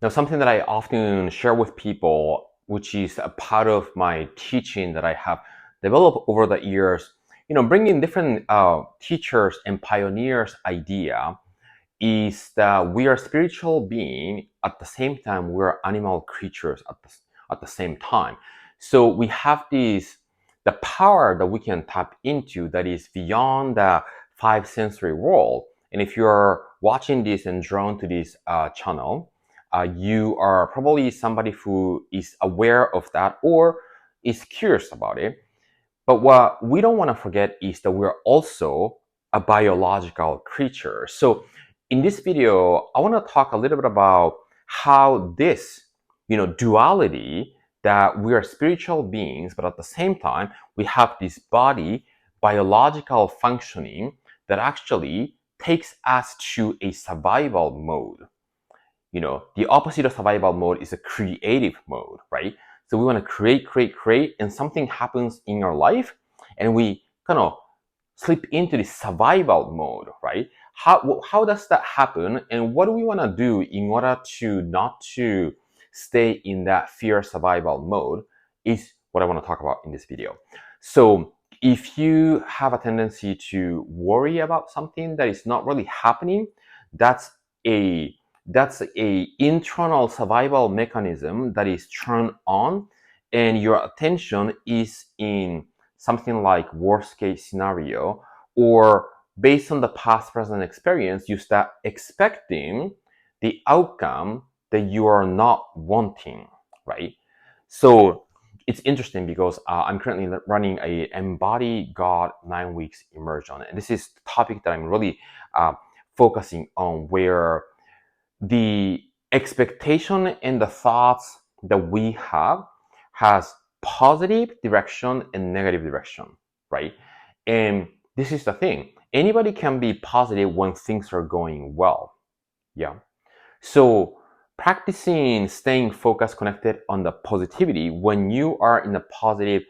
Now, something that I often share with people, which is a part of my teaching that I have developed over the years, bringing different teachers and pioneers idea is that we are spiritual being at the same time we're animal creatures at the same time. So we have the power that we can tap into that is beyond the five sensory world. And if you're watching this and drawn to this channel, you are probably somebody who is aware of that or is curious about it. But what we don't want to forget is that we're also a biological creature. So in this video, I want to talk a little bit about how this, duality, that we are spiritual beings, but at the same time, we have this body, biological functioning that actually takes us to a survival mode. The opposite of survival mode is a creative mode, right? So we want to create, and something happens in our life, and we kind of slip into the survival mode, right? How does that happen, and what do we want to do in order to not to stay in that fear survival mode is what I want to talk about in this video. So if you have a tendency to worry about something that is not really happening, that's a internal survival mechanism that is turned on, and your attention is in something like worst case scenario, or based on the past present experience, you start expecting the outcome that you are not wanting, right? So it's interesting because I'm currently running a Embody God 9 weeks immersion, and this is the topic that I'm really focusing on, where the expectation and the thoughts that we have has positive direction and negative direction, right? And this is the thing. Anybody can be positive when things are going well. Yeah. So practicing staying focused, connected on the positivity when you are in a positive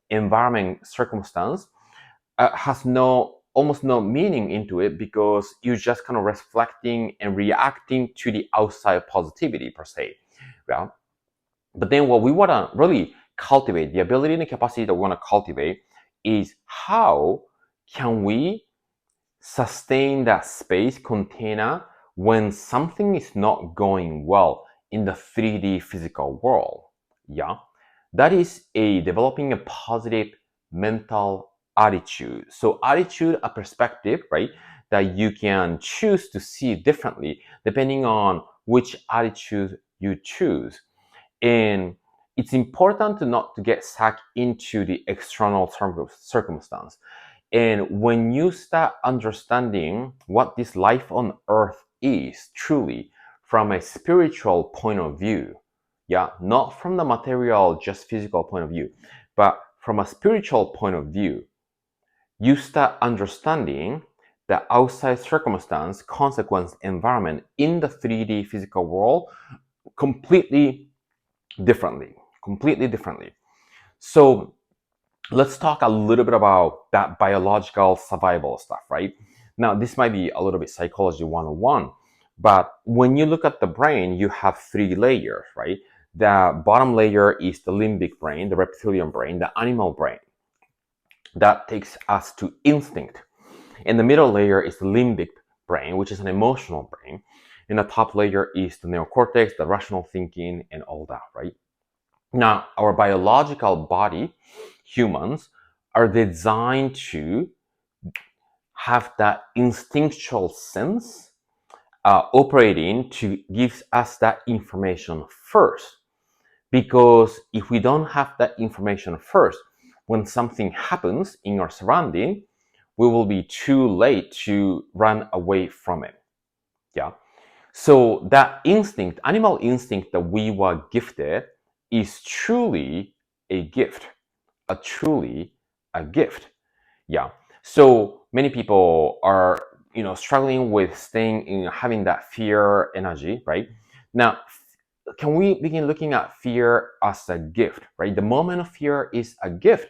environment circumstance has almost no meaning into it, because you're just kind of reflecting and reacting to the outside positivity per se. Yeah. But then what we want to really cultivate, the ability and the capacity that we want to cultivate, is how can we sustain that space container when something is not going well in the 3D physical world. Yeah. That is developing a positive mental attitude. So attitude, a perspective, right, that you can choose to see differently depending on which attitude you choose. And it's important to not to get sucked into the external circumstance. And when you start understanding what this life on earth is truly from a spiritual point of view, yeah, not from the material, just physical point of view, but from a spiritual point of view, you start understanding the outside circumstance, consequence, environment in the 3D physical world completely differently, completely differently. So let's talk a little bit about that biological survival stuff, right? Now, this might be a little bit psychology 101, but when you look at the brain, you have three layers, right? The bottom layer is the limbic brain, the reptilian brain, the animal brain. That takes us to instinct. And the middle layer is the limbic brain, which is an emotional brain. And the top layer is the neocortex, the rational thinking, and all that, right? Now, our biological body, humans, are designed to have that instinctual sense operating to give us that information first. Because if we don't have that information first, when something happens in our surrounding, we will be too late to run away from it. Yeah. So that instinct, animal instinct that we were gifted, is truly a gift, truly a gift. Yeah. So many people are, struggling with staying in having that fear energy, right? Now, can we begin looking at fear as a gift, right? The moment of fear is a gift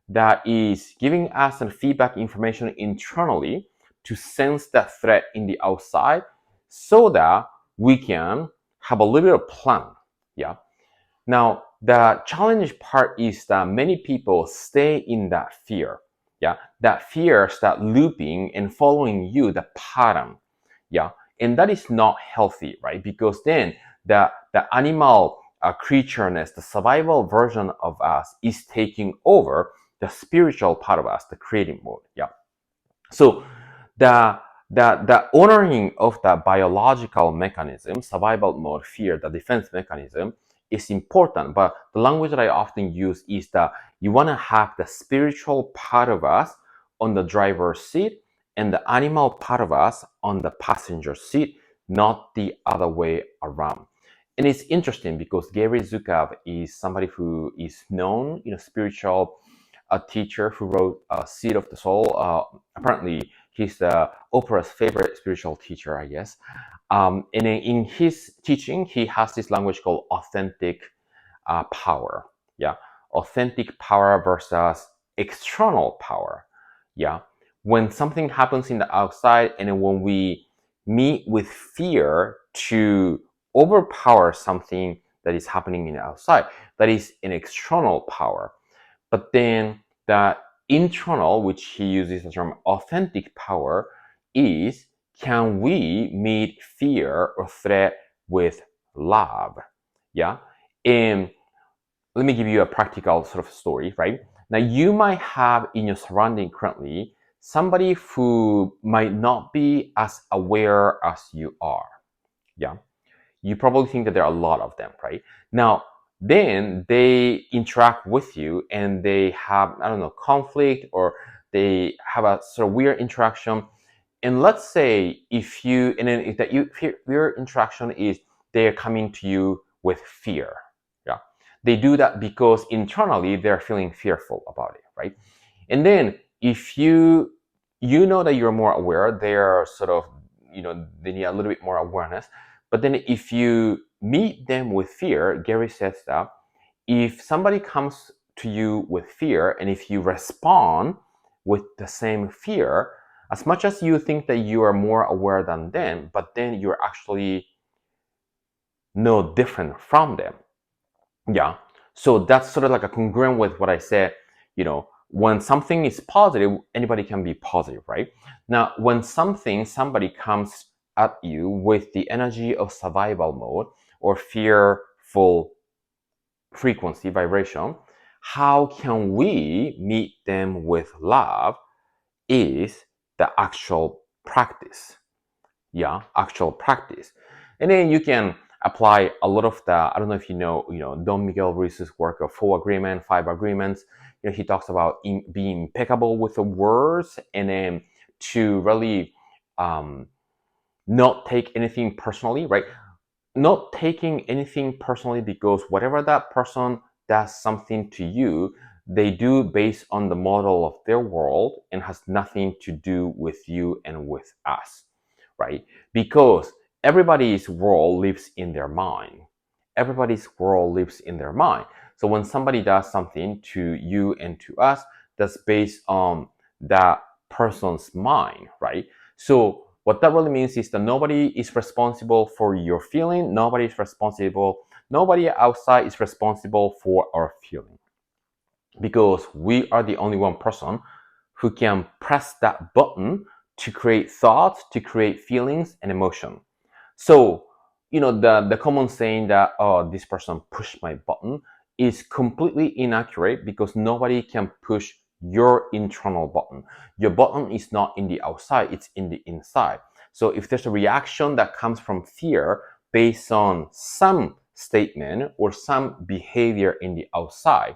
that is giving us some feedback information internally to sense that threat in the outside, so that we can have a little bit of plan. Yeah. Now, the challenge part is that many people stay in that fear. Yeah. That fear start looping and following you, the pattern. Yeah. And that is not healthy, right? Because then the animal creatureness, the survival version of us is taking over the spiritual part of us, the creating mode. Yeah. So the the honoring of the biological mechanism, survival mode, fear, the defense mechanism is important. But the language that I often use is that you want to have the spiritual part of us on the driver's seat and the animal part of us on the passenger seat, not the other way around. And it's interesting because Gary Zukav is somebody who is known, spiritual teacher who wrote Seed of the Soul. Apparently, he's Oprah's favorite spiritual teacher, I guess. And in his teaching, he has this language called authentic power. Yeah, authentic power versus external power. Yeah, when something happens in the outside, and when we meet with fear to overpower something that is happening in the outside, that is an external power. But then the internal, which he uses the term authentic power, is can we meet fear or threat with love? Yeah. And let me give you a practical sort of story, right? Now, you might have in your surrounding currently somebody who might not be as aware as you are. Yeah. You probably think that there are a lot of them, right? Now, then they interact with you and they have, I don't know, conflict, or they have a sort of weird interaction. And let's say if you, and then if that your interaction is they're coming to you with fear. Yeah. They do that because internally they're feeling fearful about it, right? And then if you know that you're more aware, they're sort of, they need a little bit more awareness. But then if you meet them with fear, Gary says that if somebody comes to you with fear and if you respond with the same fear, as much as you think that you are more aware than them, but then you're actually no different from them. Yeah. So that's sort of like a congruent with what I said, when something is positive, anybody can be positive, right? Now, when somebody comes at you with the energy of survival mode or fearful frequency, vibration, how can we meet them with love is the actual practice. Yeah, actual practice. And then you can apply a lot of the, I don't know if Don Miguel Ruiz's work of 4 agreement, 5 agreements. He talks about being impeccable with the words, and then to really not take anything personally, right? Not taking anything personally, because whatever that person does something to you, they do based on the model of their world and has nothing to do with you and with us, right? Because everybody's world lives in their mind. Everybody's world lives in their mind. So when somebody does something to you and to us, that's based on that person's mind, right? So what that really means is that nobody is responsible for your feeling. Nobody outside is responsible for our feeling. Because we are the only one person who can press that button to create thoughts, to create feelings and emotion. So, the common saying that, oh, this person pushed my button is completely inaccurate, because nobody can push your internal button. Your button is not in the outside, it's in the inside. So if there's a reaction that comes from fear based on some statement or some behavior in the outside,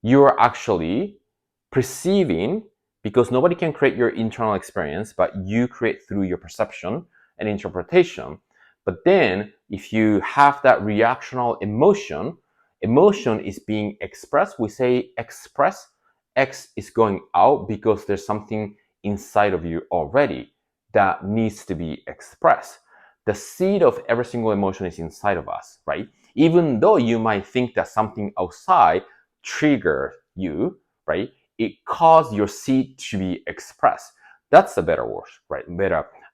you're actually perceiving, because nobody can create your internal experience, but you create through your perception and interpretation. But then if you have that reactional emotion is being expressed. We say express, X is going out because there's something inside of you already that needs to be expressed. The seed of every single emotion is inside of us, right? Even though you might think that something outside trigger you, right? It caused your seed to be expressed. That's a better word, right?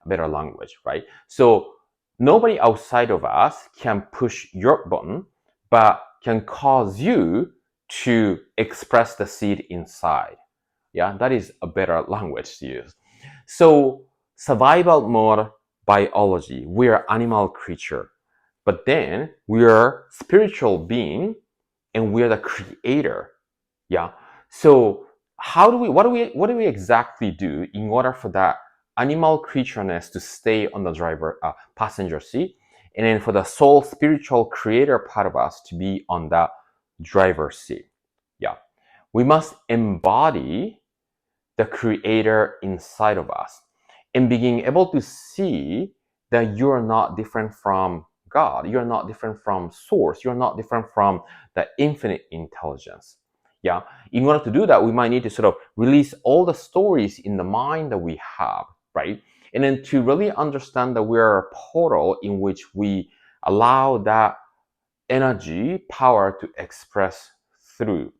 Better language, right? So Nobody outside of us can push your button, but can cause you to express the seed inside. Yeah, that is a better language to use. So survival mode biology, we are animal creature, but then we are spiritual being and we are the creator. Yeah. So what do we exactly do in order for that animal creatureness to stay on the driver passenger seat, and then for the soul spiritual creator part of us to be on the driver's seat? Yeah. We must embody the creator inside of us and being able to see that you're not different from God, you're not different from source, you're not different from the infinite intelligence. Yeah, in order to do that, we might need to sort of release all the stories in the mind that we have, right? And then to really understand that we're a portal in which we allow that energy power to express through,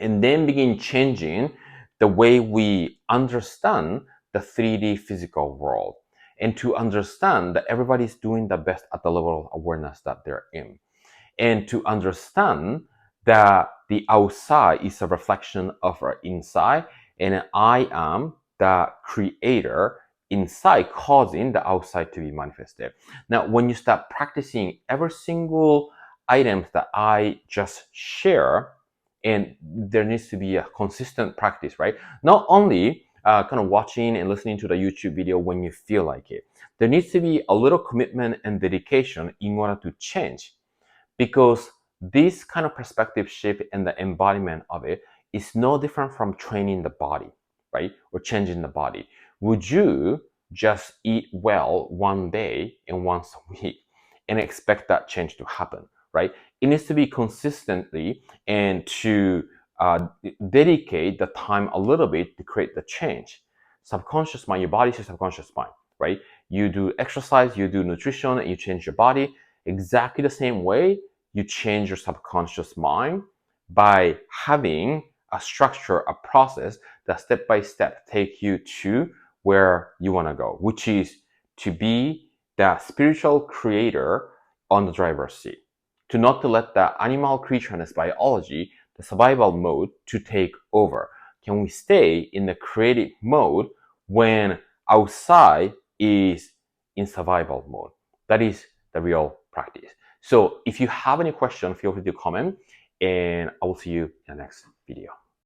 and then begin changing the way we understand the 3D physical world, and to understand that everybody's doing the best at the level of awareness that they're in, and to understand that the outside is a reflection of our inside, and I am the creator inside causing the outside to be manifested. Now, when you start practicing every single items that I just share, and there needs to be a consistent practice, right? Not only kind of watching and listening to the YouTube video when you feel like it. There needs to be a little commitment and dedication in order to change, because this kind of perspective shift and the embodiment of it is no different from training the body, right? Or changing the body. Would you just eat well one day and once a week and expect that change to happen, right? It needs to be consistently, and to dedicate the time a little bit to create the change. Subconscious mind, your body is subconscious mind, right? You do exercise, you do nutrition, and you change your body exactly the same way. You change your subconscious mind by having a structure, a process that step by step take you to where you want to go, which is to be the spiritual creator on the driver's seat. To not to let the animal creatureness biology, the survival mode, to take over. Can we stay in the creative mode when outside is in survival mode? That is the real practice. So if you have any question, feel free to comment, and I will see you in the next video.